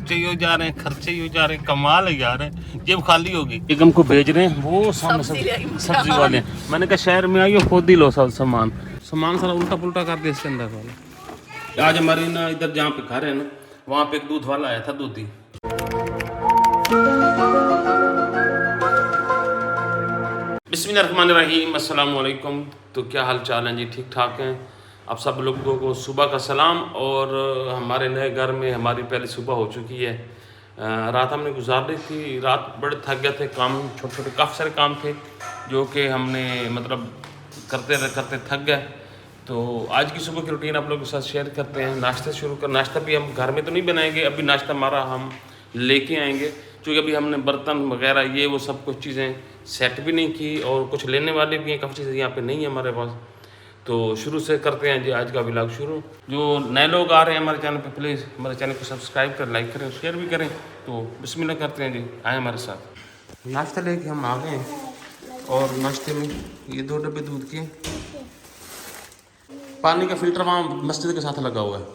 खर्चे ही हो जा रहे हैं, खर्चे ही हो जा रहे हैं, कमाल है यार, जेब खाली होगी। एक हमको भेज रहे हैं वो सब्जी वाले, मैंने कहा शहर में आइए खुद ही लो सामान सारा उल्टा पुल्टा कर दिया इसके अंदर वाला। आज हमारी ना इधर जहाँ पे घर है ना, वहाँ पे एक दूध वाला आया था, दूधी। बिस्मिल्लाहिर्रहमानिर्रहीम, अस्सलाम वालेकुम। तो क्या हाल चाल है जी, ठीक ठाक हैं आप सब लोगों को सुबह का सलाम। और हमारे नए घर में हमारी पहली सुबह हो चुकी है। रात हमने गुजार ली थी, रात बड़े थक गए थे, काम छोटे छोटे काफ़ी सारे काम थे जो कि हमने मतलब करते थक गए। तो आज की सुबह की रूटीन आप लोगों के साथ शेयर करते हैं। नाश्ते शुरू कर, नाश्ता भी हम घर में तो नहीं बनाएंगे, अभी नाश्ता हमारा हम लेके आएंगे, क्योंकि अभी हमने बर्तन वगैरह ये वो सब कुछ चीज़ें सेट भी नहीं की और कुछ लेने वाले भी हैं, काफ़ी चीज़ें यहाँ पे नहीं है हमारे पास। तो शुरू से करते हैं जी आज का व्लॉग शुरू। जो नए लोग आ रहे हैं हमारे चैनल पे, प्लीज़ हमारे चैनल को सब्सक्राइब करें, लाइक करें, शेयर भी करें। तो बिस्मिल्लाह करते हैं जी, आए हमारे साथ। नाश्ता लेके हम आ गए हैं और नाश्ते में ये 2 डब्बे दूध के, पानी का फिल्टर वहाँ मस्जिद के साथ लगा हुआ है।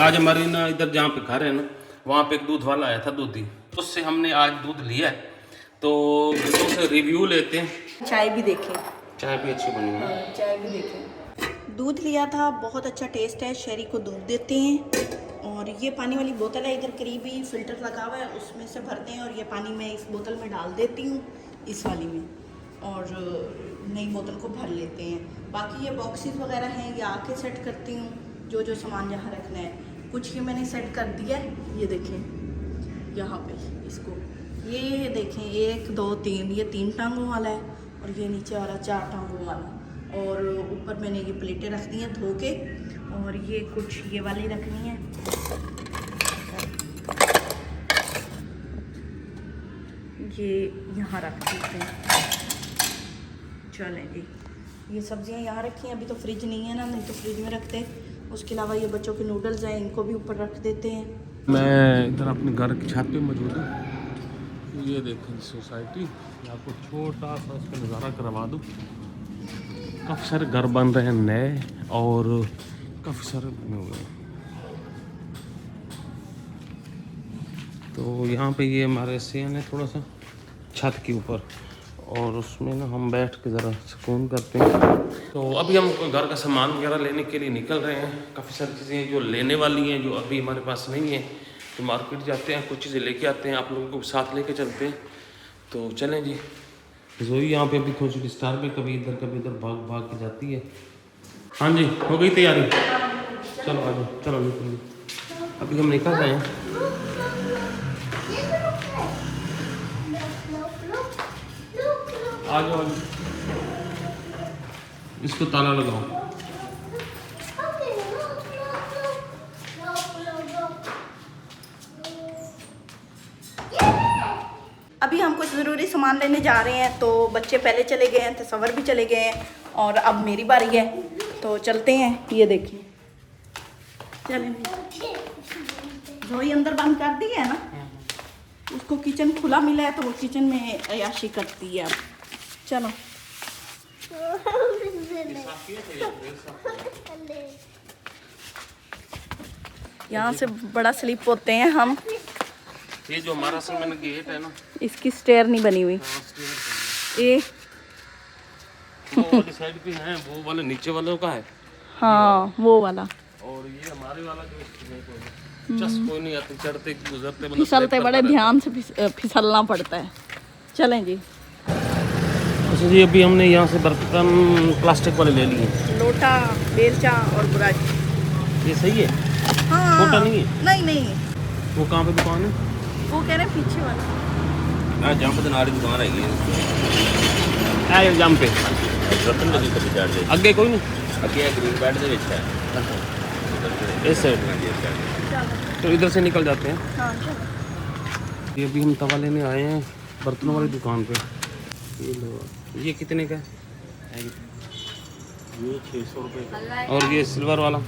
आज हमारी ना इधर जहाँ पे घर है ना, वहाँ पे एक दूध वाला आया था, दूधी, उससे हमने आज दूध लिया है। तो उससे रिव्यू लेते हैं। चाय भी देखें, चाय भी अच्छी बनी है, चाय भी देखें। दूध लिया था, बहुत अच्छा टेस्ट है। शहरी को दूध देते हैं और ये पानी वाली बोतल है, इधर करीब ही फिल्टर लगा हुआ है, उसमें से भरते हैं और ये पानी मैं इस बोतल में डाल देती हूँ, इस वाली में, और नई बोतल को भर लेते हैं। बाकी ये बॉक्सेस वगैरह हैं, ये आके सेट करती हूँ, जो सामान जहाँ रखना है। कुछ ये मैंने सेट कर दिया है, ये देखें यहाँ पे इसको, ये देखें 1 2 3, ये 3 टांगों वाला है और ये नीचे वाला 4 टांगों वाला। और ऊपर मैंने ये प्लेटें रख दी हैं धो के, और ये कुछ ये वाली रखनी है। ये यहाँ रख देते हैं। चलें जी, ये सब्जियां यहाँ रखी हैं, अभी तो फ्रिज नहीं है ना, नहीं तो फ्रिज में रखते। उसके अलावा ये बच्चों के नूडल्स हैं, इनको भी ऊपर रख देते हैं। मैं इधर अपने घर की छत पे मौजूद हूँ। ये देखें सोसाइटी, आपको छोटा सा इसका नज़ारा करवा दूँ। काफ़ी सारे घर बन रहे हैं नए और काफ़ी सारे बने हुए हैं। तो यहाँ पे ये हमारे सीन है थोड़ा सा छत के ऊपर, और उसमें ना हम बैठ के ज़रा सुकून करते हैं। तो अभी हम घर का सामान वगैरह लेने के लिए निकल रहे हैं। काफ़ी सारी चीज़ें जो लेने वाली हैं, जो अभी हमारे पास नहीं है, तो मार्केट जाते हैं, कुछ चीज़ें लेके आते हैं, आप लोगों को साथ लेके चलते हैं। तो चलें जी। जोई यहाँ पे अभी थोड़ी सी डिस्टर्ब है, कभी इधर भाग भाग के जाती है। हाँ जी, हो गई तैयारी? चलो आ जाओ, चलो निकलिए, अभी हम निकल रहे हैं। आ जाओ, इसको ताला लगाओ। अभी हम कुछ ज़रूरी सामान लेने जा रहे हैं, तो बच्चे पहले चले गए हैं, तसव्वुर भी चले गए हैं, और अब मेरी बारी है, तो चलते हैं। ये देखिए, चलें। जोई अंदर बंद कर दी है ना, उसको किचन खुला मिला है, तो वो किचन में अयाशी करती है। अब चलो। यहाँ से बड़ा स्लिप होते हैं हम। ये जो हमारा असल में गेट है ना, इसकी स्टेयर नहीं बनी हुई। ये वो वाली साइड पे है, वो वाले नीचे वालों का है। हाँ, वो वाला। और ये हमारे वाला जो चस कोई नहीं आते, चढ़ते गुजरते, फिसलते बड़े ध्यान से फिसलना पड़ता है। चलें जी। अच्छा जी, अभी हमने यहाँ से बर्तन प्लास्टिक वाले ले लिए, लोटा, बेलचा और बुराज। ये सही है? हाँ, छोटा नहीं है? नहीं। वो कहाँ पे दुकान है? वो कह रहे हैं पीछे वाला। जहाँ पे नारी दुकान है जम पे रतन नदी के विचार अगे कोई नहीं, अगे ग्रीन बैड ਦੇ ਵਿੱਚ है इस साइड में। तो इधर से निकल जाते हैं। हाँ, चलो। ये अभी हम तवा लेने आए हैं बर्तनों वाली दुकान पे। ये लो, ये कितने का है? ये 600 रुपये का, और ये सिल्वर वाला,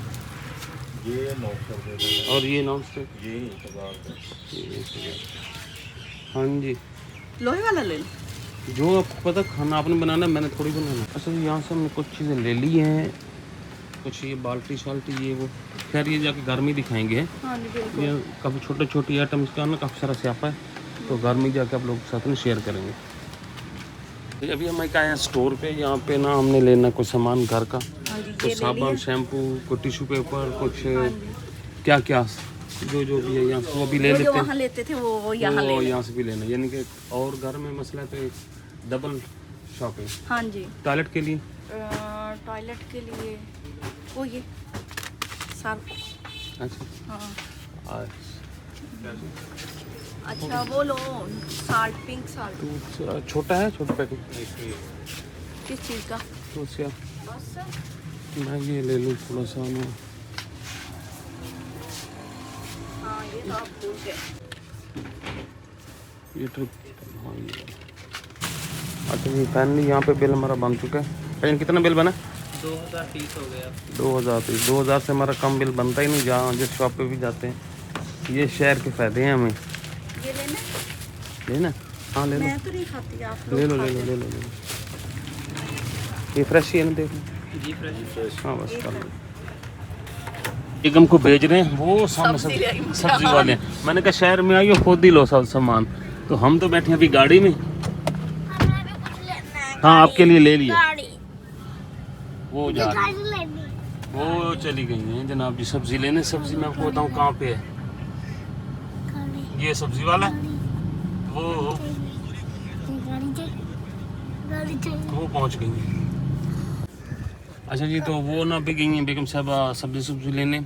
ये 900 रुपये का, और ये नॉन स्टिक, ये 1000 रुपये। हाँ जी, लोहे वाला ले लो। जो आपको पता खाना आपने बनाना है, मैंने थोड़ी बनाना। अच्छा, यहाँ से हमने कुछ चीज़ें ले ली हैं, कुछ ये बाल्टी शाल्टी ये वो, खैर ये जाके घर में दिखाएंगे। हाँ जी बिल्कुल। ये काफ़ी छोटे छोटे आइटम्स का ना काफ़ी सारा स्यापा है, तो घर में जाके आप लोग साथ में शेयर करेंगे। तो अभी हम आए हैं स्टोर पे, यहाँ पे ना हमने लेना कुछ सामान घर का, हाँ जी, कुछ साबुन, शैम्पू, कुछ टिश्यू पेपर, कुछ क्या क्या जो जो भी है यहाँ से वो भी ले वो जो लेते हैं। वहाँ लेते थे वो यहाँ ले वो लें। यहाँ से भी लेना, यानी कि और घर में मसला तो एक डबल शॉपिंग। हाँ जी। टॉयलेट के लिए, टॉयलेट के लिए वो ये सर्फ। अच्छा हाँ अच्छा। अच्छा वो लो साल्ट, पिंक साल्ट। तो छोटा है, छोटा पैकेट किस चीज़ का? तो क्या बस मैं ये ले लूँ थोड़ा सा ना। हाँ ये तो आप भूल गए। ये ट्रिप, हाँ ये अच्छा जी। फाइनली यहाँ पे बिल हमारा बन चुका है। पहले कितना बिल बना? 2030 हो गया। 2000 से हमारा कम बिल बनता ही नहीं जहाँ जिस शॉप पे भी जाते हैं। ये शहर के फ़ायदे हैं हमें। ये लेना? लेना? हाँ ले लो, मैं तो नहीं खाती, आप ले लोग लो ले लो खाते ले लो ले लो। ये फ्रेश ही है ना, देख लो। जी फ्रेश। हाँ बस कर लो। एक हमको भेज रहे हैं वो सामने सब्जी वाले हैं। मैंने कहा शहर में आइए खुद ही लो सब सामान, तो हम तो बैठे हैं अभी गाड़ी में। हाँ आपके लिए ले लिया। वो जा रही है, वो चली गई हैं जनाब जी सब्जी लेने। सब्जी मैं आपको बताऊँ कहाँ पे है। ये सब्जी वाला है, वो पहुँच गई हैं। अच्छा जी, तो वो ना भी गई हैं बेगम साहबा सब्जी लेने।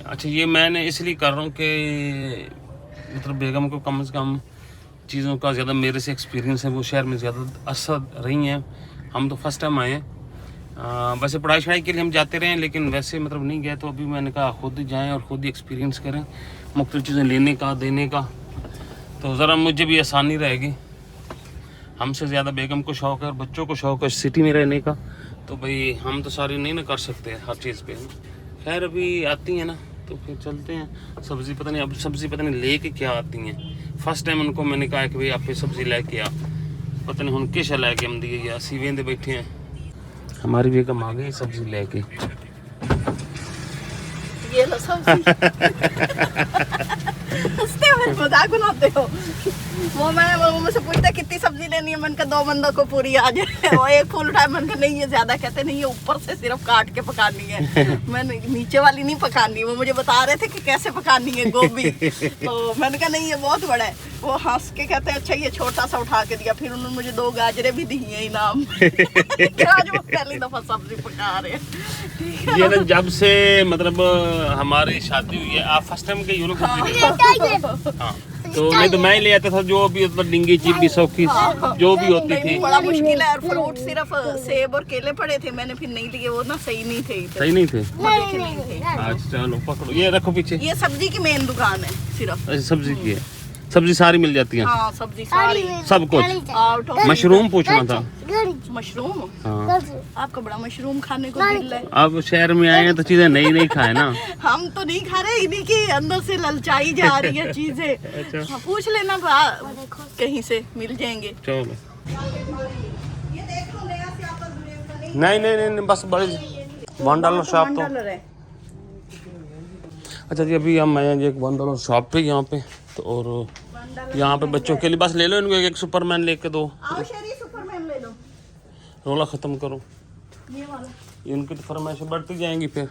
अच्छा ये मैंने इसलिए कर रहा हूँ कि मतलब बेगम को कम से कम चीज़ों का ज़्यादा मेरे से एक्सपीरियंस है, वो शहर में ज़्यादा असर रही हैं। हम तो फर्स्ट टाइम आए हैं। वैसे पढ़ाई शढ़ाई के लिए हम जाते रहे हैं, लेकिन वैसे मतलब नहीं गए, तो अभी मैंने कहा खुद ही जाएँ और ख़ुद ही एक्सपीरियंस करें मुख्तलिफ़ चीज़ें लेने का, देने का, तो ज़रा मुझे भी आसानी रहेगी। हमसे ज़्यादा बेगम को शौक़ है और बच्चों को शौक़ है सिटी में रहने का, तो भाई हम तो सारी नहीं ना कर सकते हर चीज़ पे। खैर अभी आती हैं ना तो फिर चलते हैं। सब्ज़ी पता नहीं, अब सब्ज़ी पता नहीं ले के क्या आती हैं। फर्स्ट टाइम उनको मैंने कहा कि भाई आप पे सब्ज़ी लेके आ, पता नहीं उनके शा लेके हम दिए या सीवेंदे बैठे हैं। हमारी बेगम आ गई सब्ज़ी लेके। ये लो सब्जी। हंसते हो, मजाक बनाते हो। वो मुझसे पूछते कितनी सब्जी लेनी है, मैंने कहा 2 बंदों को पूरी आ जाए। वो एक फुल उठाया, मैंने कहा नहीं ये ज्यादा, कहते नहीं ये ऊपर से सिर्फ काट के पकानी है, मैंने नीचे वाली नहीं पकानी। वो मुझे बता रहे थे कि कैसे पकानी है गोभी, तो मैंने कहा नहीं ये बहुत बड़ा है। वो हंस के कहते अच्छा ये छोटा सा उठा के दिया। फिर उन्होंने मुझे 2 गाजरें भी दी हैं इनाम। आज वो पहली दफा सब्जी पका रहे हैं। ये ना जब से मतलब हमारी शादी हुई है, आप फर्स्ट टाइम के यूरो हाँ, तो नहीं तो मैं ही ले आता था जो भी मतलब डिंगी चिप्पी सौखी जो भी होती थी। बड़ा मुश्किल है। और फ्रूट सिर्फ सेब और केले पड़े थे, मैंने फिर नहीं लिए, वो ना सही नहीं थे इधर। सही नहीं थे। नहीं थे। अच्छा चलो पकड़ो, ये रखो पीछे। ये सब्जी की मेन दुकान है सिर्फ। अच्छा सब्जी की है, सब्जी सारी मिल जाती है। हाँ सब्जी सारी, सब कुछ। आउट ऑफ मशरूम पूछना था। मशरूम। हाँ आपका बड़ा मशरूम खाने को दिल है। अब शहर में आए हैं तो चीजें नई नई खाए ना। हम तो नहीं खा रहे, इन्हीं के अंदर से ललचाई जा रही है चीजें। अच्छा। हाँ, पूछ लेना कहीं से मिल जाएंगे। चलो ये देख लो नया से आपका नहीं नहीं नहीं बस बड़े $1 शॉप तो। अच्छा जी अभी हम आए हैं एक $1 शॉप पे यहाँ पे, तो और यहाँ पे बच्चों के लिए बस ले लो इनको एक सुपरमैन लेके दो। आओ शेरी सुपरमैन ले लो। रोला ख़त्म करो, ये वाला इनकी तो फरमाइशें बढ़ती जाएंगी फिर।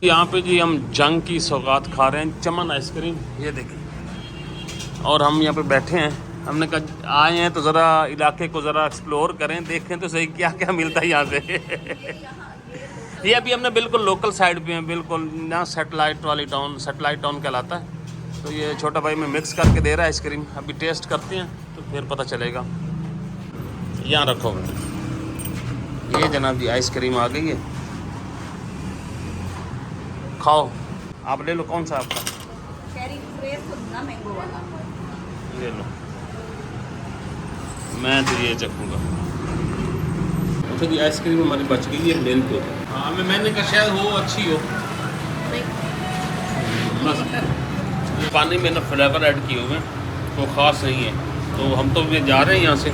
यहाँ पे जी हम जंग की सौगात खा रहे हैं, चमन आइसक्रीम, ये देखें। और हम यहाँ पे बैठे हैं, हमने कहा आए हैं तो ज़रा इलाके को ज़रा एक्सप्लोर करें, देखें तो सही क्या क्या मिलता है यहाँ से। ये अभी हमने बिल्कुल लोकल साइड पे हैं, बिल्कुल ना सेटेलाइट वाली टाउन, सेटेलाइट टाउन कहलाता है। तो ये छोटा भाई में मिक्स करके दे रहा है आइसक्रीम, अभी टेस्ट करते हैं तो फिर पता चलेगा। यहाँ रखो, ये जनाब जी आइसक्रीम आ गई है, खाओ। आप ले लो, कौन सा आपका? शेरी फ्रेश ना मैंगो वाला ले लो, मैं तो ये चखूँगा। अच्छा जी आइसक्रीम हमारी बच गई है मेन पे। हाँ मैंने कहा शायद हो अच्छी हो, बस पानी में ना फ्लेवर ऐड किए हुए वो ख़ास नहीं है। तो हम तो ये जा रहे हैं यहाँ से,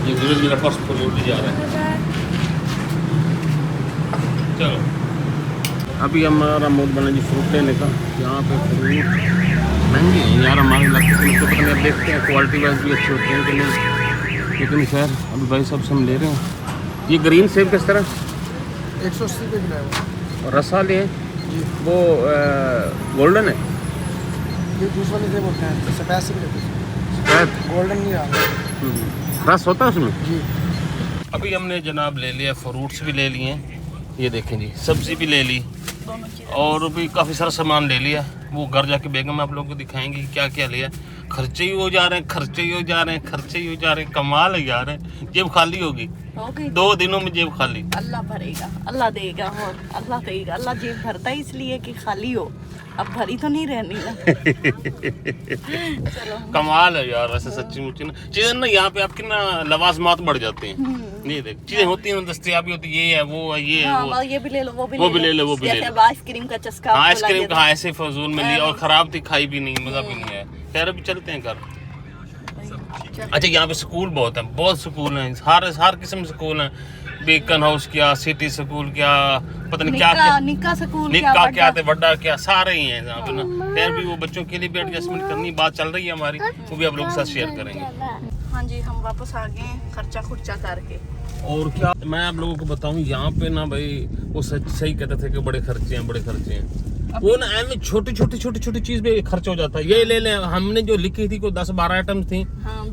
ये धीरे मेरा पर्स फुल जा रहा है। चलो अभी हमारा मूड बना जी फ्रूट लेने का। यहाँ पे फ्रूट महंगे हैं यार हमारे इलाके में, तो पता नहीं, देखते हैं क्वालिटी वाइज भी अच्छे होते हैं कि नहीं, लेकिन खैर अभी भाई साहब से हम ले रहे हैं। ये ग्रीन सेब किस तरह? 180 रुपये किलो है। और रस वाले हैं जी, वो गोल्डन है, ये जूस वाले सेब होते हैं, सफ़ेद से भी लेते हैं, शायद गोल्डन नहीं आ रहा। रस होता है उसमें। जी, अभी हमने जनाब ले लिया, फ्रूट्स भी ले लिए हैं, ये देखें जी, सब्ज़ी भी ले ली और भी काफ़ी सारा सामान ले लिया। वो घर जाके बेगम आप लोगों को दिखाएंगे क्या क्या लिया। खर्चे ही हो जा रहे हैं, खर्चे ही हो जा रहे हैं, खर्चे ही हो जा रहे हैं, कमाल है यार। जेब खाली होगी, 2 दिनों में जेब खाली। अल्लाह भरेगा, अल्लाह देगा, और अल्लाह देगा। अल्लाह जेब भरता है इसलिए कि खाली हो, अब भरी तो नहीं रहनी ना। चलो कमाल है यार वैसे सच्ची मुच्ची ना चीज़ें ना, यहाँ पे आपकी ना लवाजमात बढ़ जाते हैं। नहीं देख चीज़ें होती हैं, दस्तियाबी होती है, ये है वो है, ये है वो है। ये भी ले लो, वो भी ले लो, वो भी ले लो। आइसक्रीम का चस्का हाँ, आपको आइसक्रीम लगे कहाँ ऐसे फजूल में लिया और ख़राब थी, खाई भी नहीं, मज़ा भी नहीं है। खैर अभी चलते हैं घर। तो। अच्छा यहाँ पे स्कूल बहुत हैं, बहुत स्कूल हैं, हर किस्म के स्कूल हैं। बेकन हाउस क्या, सिटी स्कूल क्या, पता नहीं क्या क्या, निक्का स्कूल निक्का क्या थे, बड़ा क्या, सारे ही हैं यहाँ पे ना। खैर भी वो बच्चों के लिए भी एडजस्टमेंट करनी, बात चल रही है हमारी, वो भी आप लोगों के साथ शेयर करेंगे। हाँ जी, हम वापस आ गए हैं खर्चा खुर्चा करके। और क्या मैं आप लोगों को बताऊं, यहाँ पे ना भाई वो सही कहते थे कि बड़े खर्चे हैं, बड़े खर्चे हैं। वो ना ऐसे छोटी चीज पे खर्च हो जाता है। ये ले लें, हमने जो लिखी थी को 10-12 आइटम्स थी,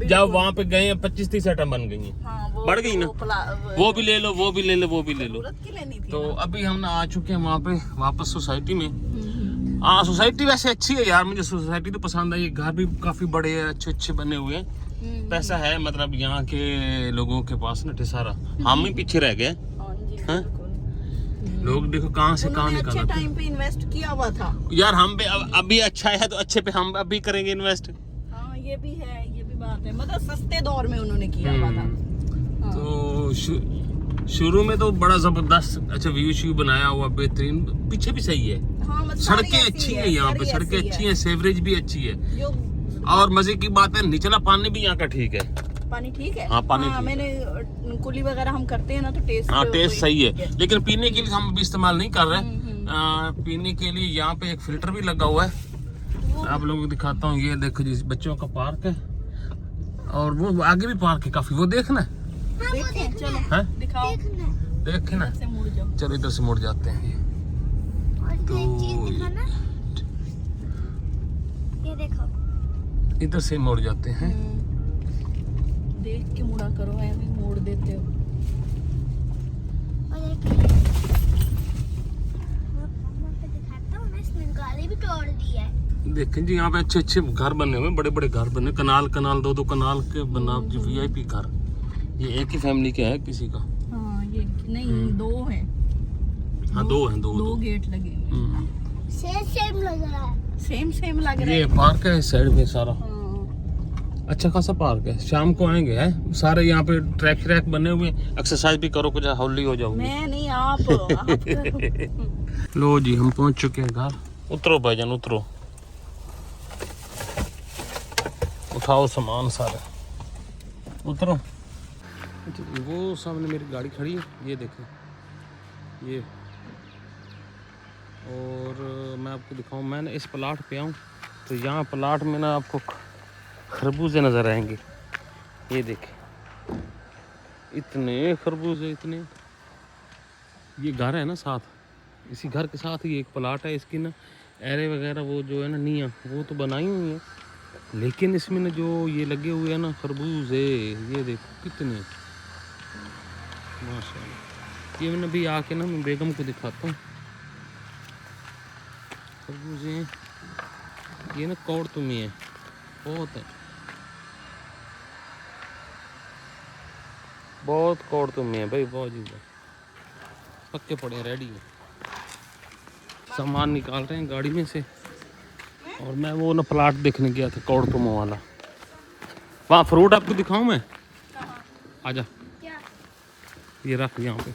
जब वहाँ पे गए 25-30 आइटम बन गई हैं, बढ़ गई ना। वो भी ले लो, वो भी ले लो, वो भी ले लो। तो अभी हम ना आ चुके हैं वहाँ पे वापस सोसाइटी में। हाँ, सोसाइटी वैसे अच्छी है यार, मुझे सोसाइटी तो पसंद आई। घर भी काफी बड़े हैं, अच्छे बने हुए हैं। पैसा है, मतलब यहाँ के लोगों के पास ना सारा, हम ही पीछे रह गए हैं। लोग देखो कहाँ से कहाँ निकल, अच्छे टाइम पे इन्वेस्ट किया हुआ था यार। हम पे अभी अच्छा है तो अच्छे पे हम अभी करेंगे इन्वेस्ट। हाँ, ये भी है, ये भी बात है, मतलब सस्ते दौर में उन्होंने किया हुआ था। तो शुरू में तो बड़ा जबरदस्त अच्छा व्यू बनाया हुआ, बेहतरीन, पीछे भी सही है। हाँ, मतलब सड़कें अच्छी हैं यहाँ पे, सड़कें अच्छी हैं, सेवरेज भी अच्छी है। और मजे की बात है, निचला पानी भी यहाँ का ठीक है। पानी ठीक है। हाँ, पानी ठीक मैंने कुली वगैरह हम करते हैं ना, तो टेस्ट, हाँ, टेस्ट सही है। लेकिन पीने के लिए हम अभी इस्तेमाल नहीं कर रहे। पीने के लिए यहाँ पे एक फिल्टर भी लगा हुआ है, आप लोगों को दिखाता हूँ। ये देखो जी, बच्चों का पार्क है और वो आगे भी पार्क है काफी, वो देखना देखें, चलो है, दिखाओ, देखना। से मुड़ जाओ। चलो इधर से मुड़ जाते हैं। तो ये देखो, इधर से मुड़ जाते हैं। देख के मुड़ा करो, ऐਵੇਂ मोड़ देते हो। और एक मैं आपको दिखाता हूँ, मैं इसमें गाली भी तोड़ दी है। देखें जी, यहाँ पे अच्छे घर बने हुए, बड़े घर बने, कनाल 2 कनाल के बना जी, VIP घर। ये एक ही फैमिली का है किसी का। हाँ, ये नहीं, 2 हैं। हाँ, 2 हैं, 2 गेट लगे हैं। सेम लग रहा है, सेम लग रहा है। ये पार्क है इस साइड में सारा, अच्छा खासा पार्क है। शाम को आएंगे है, सारे यहाँ पे ट्रैक बने हुए, एक्सरसाइज भी करो, कुछ हौली हो जाओगे। मैं नहीं, आप लो जी, हम पहुंच चुके हैं घर। उतरो भाईजान, उतरो, उठाओ सामान सारे, उतरो। वो सामने मेरी गाड़ी खड़ी है, ये देखें, ये। और मैं आपको दिखाऊं, मैंने इस प्लाट पे आऊँ तो यहाँ प्लाट में ना आपको खरबूजे नज़र आएंगे। ये देखें, इतने खरबूजे, इतने। ये घर है ना साथ, इसी घर के साथ ही एक प्लाट है। इसकी ना एरे वगैरह वो जो है ना निया, वो तो बनाई हुई है, लेकिन इसमें ना जो ये लगे हुए हैं ना खरबूजे, ये देखो कितने, माशाल्लाह। ये मैंने अभी आके ना मैं बेगम को दिखाता हूँ खरबूजे। ये ना कौड़ तुम्हें है, बहुत है, बहुत कौड़ तुम्हें है भाई, बहुत जी, पक्के पड़े हैं, रेडी है। सामान निकाल रहे हैं गाड़ी में से। और मैं वो ना प्लाट देखने गया था कौड़ तुमों वाला, वहाँ फ्रूट आपको दिखाऊं मैं, आजा। ये रख यहाँ पे,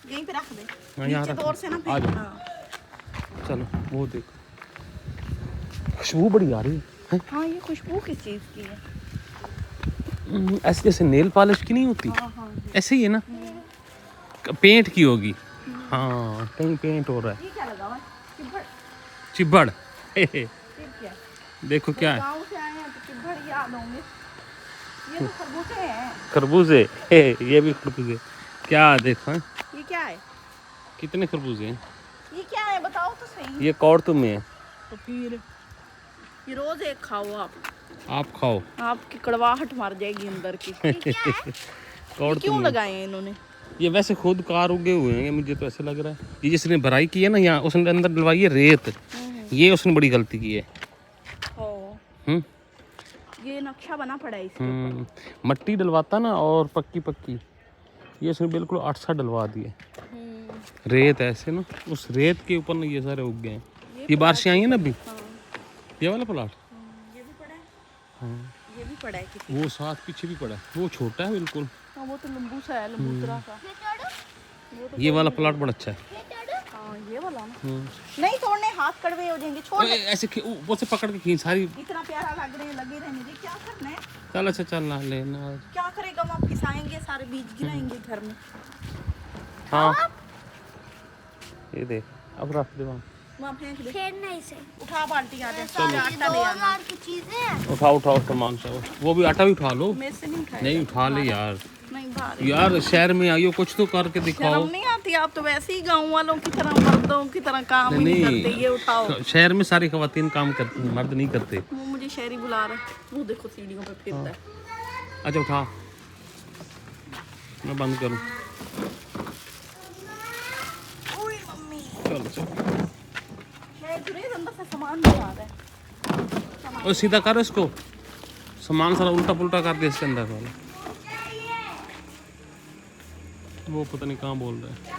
यहीं पे रख दे। हाँ, यहाँ नीचे रख, दौर से ना आजा। चलो वो देखो, खुशबू बड़ी आ रही है। हाँ, ये खुशबू किस चीज़ की है? ऐसे जैसे नेल पॉलिश की नहीं होती, हाँ, ऐसे ही है ना, पेंट की होगी। हाँ कहीं पेंट हो रहा है। ये क्या लगा हुआ है? चिब्बड़। चिब्बड़ ये क्या है? देखो क्या है, गाँव से आए हैं तो चिब्बड़ याद होंगे। ये तो खरबूजे हैं। खरबूजे। ये भी खरबूजे। क्या देखो हैं? ये क्या है? कितने खरबूजे हैं? ये क्या है बताओ तो सही। ये कौड़ में है। तो फिर ये रोज एक खाओ आप खाओ। आपकी कड़वाहट मर जाएगी अंदर की। कौड़ क्यों में लगाए हैं इन्होंने? ये वैसे खुद कार उगे हुए हैं, मुझे तो ऐसे लग रहा है। ये जिसने भराई की है ना यहाँ, उसने अंदर डलवाई है रेत। ये उसने बड़ी गलती की है। हम्म ये नक्शा बना पड़ा है इसके ऊपर। मट्टी डलवाता ना और पक्की पक्की, ये उसने बिल्कुल 8 डलवा दिए। रेत ऐसे ना, उस रेत के ऊपर ना ये सारे उग गए हैं। ये बारिशें आई हैं ना अभी। ये वाला प्लाट ये भी पड़ा है। ये भी पड़ा है किसी। वो साथ पीछे भी पड़ा है, वो छोटा है बिल्कुल। हाँ वो तो लंबू सा है, लंबूतरा सा। ये वाला प्लाट बड़ा अच्छा है। हाँ ये वाला ना। नहीं तोड़ने, हाथ कड़वे हो जाएंगे, छोड़ दे। ऐसे ऊपर से पकड़ के खींच सारी। इतना प्यारा लग रहे हैं, लगे रहने दे। क्या करना है? चल अच्छा चल ना लेना। क्या करेगा? हम आप खिसाएंगे, सारे बीज गिराएंगे घर में। हाँ ये देख, अब रख दे वहाँ। वहाँ फेंक दे। फेरना इसे। उठा बाल्टी आ जाए। आटा ले आना। 2000 की चीजें। उठाओ सामान सब। वो भी आटा भी उठा लो। मेरे से नहीं खाए। नहीं उठा ले यार। नहीं भार। यार शहर में आइयो, कुछ तो करके दिखाओ। शर्म नहीं आती? आप तो वैसे ही गाँव वालों की तरह, मर्दों की तरह काम ही नहीं करते। ये उठाओ। शहर में सारी खवातीन काम करती हैं, मर्द नहीं करते। वो मुझे शहरी बुला रहा है। वो देखो सीढ़ियों पे फिरता है। अच्छा उठा, मैं बंद करूँ। ओए मम्मी, चलो चलो, शहर जुरेज अंदर से सामान नहीं आ रहा है। और सीधा कर इसको, सामान सारा उल्टा पुल्टा कर दे इसके अंदर वाला। वो पता नहीं कहाँ बोल रहा है।